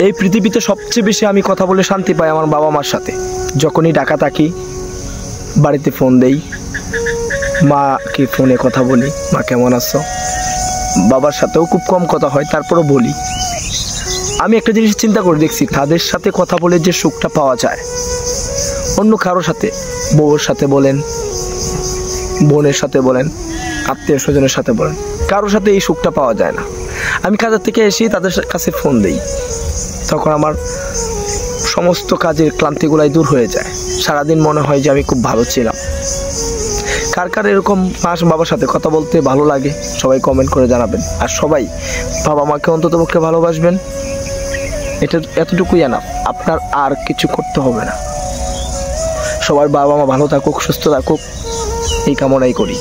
এই পৃথিবীতে সবচেয়ে বেশি আমি কথা বলে শান্তি পাই আমার বাবা মার সাথে। যখনই ঢাকা থাকি বাড়িতে ফোন দেই, মাকে ফোনে কথা বলি, মা কেমন আছো। বাবার সাথেও খুব কম কথা হয়, তারপরও বলি। আমি একটা জিনিস চিন্তা করে দেখছি, তাদের সাথে কথা বলে যে সুখটা পাওয়া যায় অন্য কারোর সাথে, বউয়ের সাথে বলেন, বোনের সাথে বলেন, আত্মীয় স্বজনের সাথে বলেন, কারোর সাথে এই সুখটা পাওয়া যায় না। আমি কাজের থেকে এসে তাদের কাছে ফোন দিই, তখন আমার সমস্ত কাজের ক্লান্তিগুলাই দূর হয়ে যায়। সারাদিন মনে হয় যে আমি খুব ভালো ছিলাম। কার কার এরকম বাবার সাথে কথা বলতে ভালো লাগে সবাই কমেন্ট করে জানাবেন। আর সবাই বাবা মাকে অন্ততপক্ষে ভালোবাসবেন, এটা এতটুকুই না, আপনার আর কিছু করতে হবে না। সবার বাবা মা ভালো থাকুক, সুস্থ থাকুক, এই কামনাই করি।